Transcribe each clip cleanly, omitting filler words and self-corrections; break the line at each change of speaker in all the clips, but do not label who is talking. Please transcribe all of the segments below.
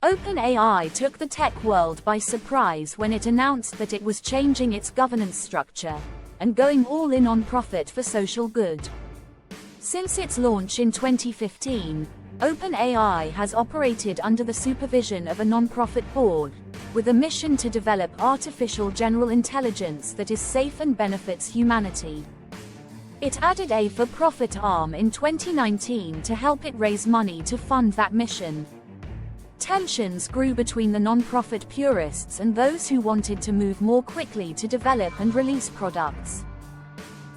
OpenAI took the tech world by surprise when it announced that it was changing its governance structure and going all in on profit for social good. Since its launch in 2015, OpenAI has operated under the supervision of a non-profit board, with a mission to develop artificial general intelligence that is safe and benefits humanity. It added a for-profit arm in 2019 to help it raise money to fund that mission. Tensions grew between the non-profit purists and those who wanted to move more quickly to develop and release products.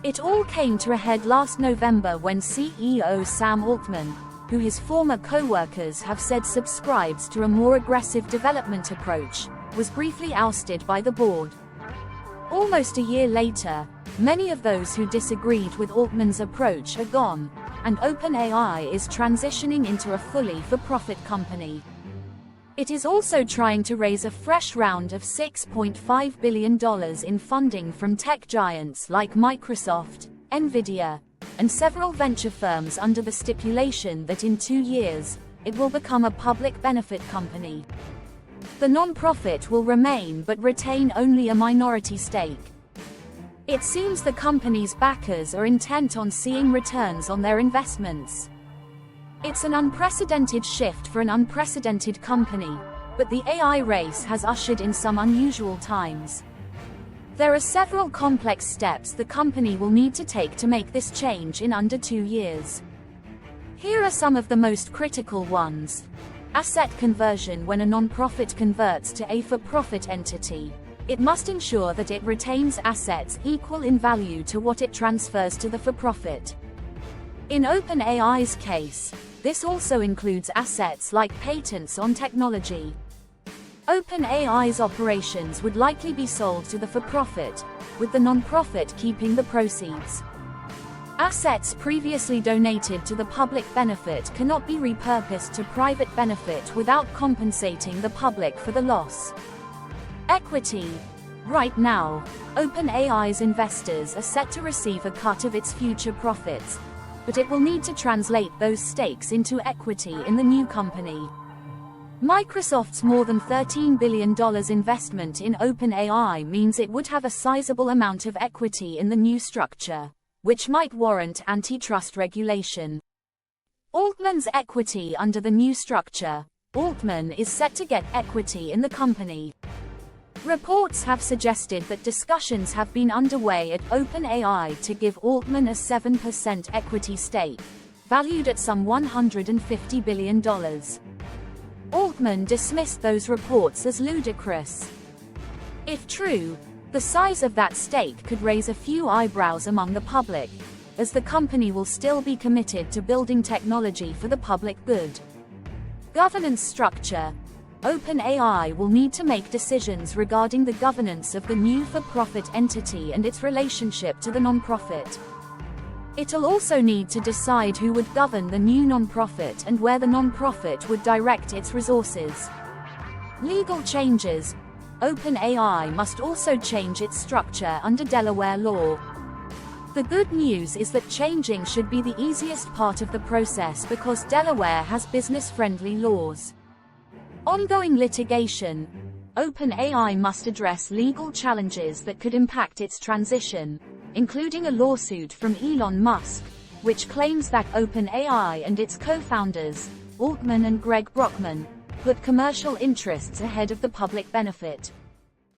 It all came to a head last November when CEO Sam Altman, who his former co-workers have said subscribes to a more aggressive development approach, was briefly ousted by the board. Almost a year later, many of those who disagreed with Altman's approach are gone, and OpenAI is transitioning into a fully for-profit company. It is also trying to raise a fresh round of $6.5 billion in funding from tech giants like Microsoft, Nvidia, and several venture firms under the stipulation that in 2 years, it will become a public benefit company. The non-profit will remain but retain only a minority stake. It seems the company's backers are intent on seeing returns on their investments. It's an unprecedented shift for an unprecedented company, but the AI race has ushered in some unusual times. There are several complex steps the company will need to take to make this change in under 2 years. Here are some of the most critical ones. Asset conversion. When a non-profit converts to a for-profit entity, it must ensure that it retains assets equal in value to what it transfers to the for-profit. In OpenAI's case, this also includes assets like patents on technology. OpenAI's operations would likely be sold to the for-profit, with the non-profit keeping the proceeds. Assets previously donated to the public benefit cannot be repurposed to private benefit without compensating the public for the loss. Equity. Right now, OpenAI's investors are set to receive a cut of its future profits, but it will need to translate those stakes into equity in the new company. Microsoft's more than $13 billion investment in OpenAI means it would have a sizable amount of equity in the new structure, which might warrant antitrust regulation. Altman's equity under the new structure. Altman is set to get equity in the company. Reports have suggested that discussions have been underway at OpenAI to give Altman a 7% equity stake, valued at some $150 billion. Altman dismissed those reports as ludicrous. If true, the size of that stake could raise a few eyebrows among the public, as the company will still be committed to building technology for the public good. Governance structure. OpenAI will need to make decisions regarding the governance of the new for-profit entity and its relationship to the non-profit. It'll also need to decide who would govern the new non-profit and where the non-profit would direct its resources. Legal changes. OpenAI must also change its structure under Delaware law. The good news is that changing should be the easiest part of the process because Delaware has business-friendly laws. Ongoing litigation. OpenAI must address legal challenges that could impact its transition, including a lawsuit from Elon Musk, which claims that OpenAI and its co-founders, Altman and Greg Brockman, put commercial interests ahead of the public benefit.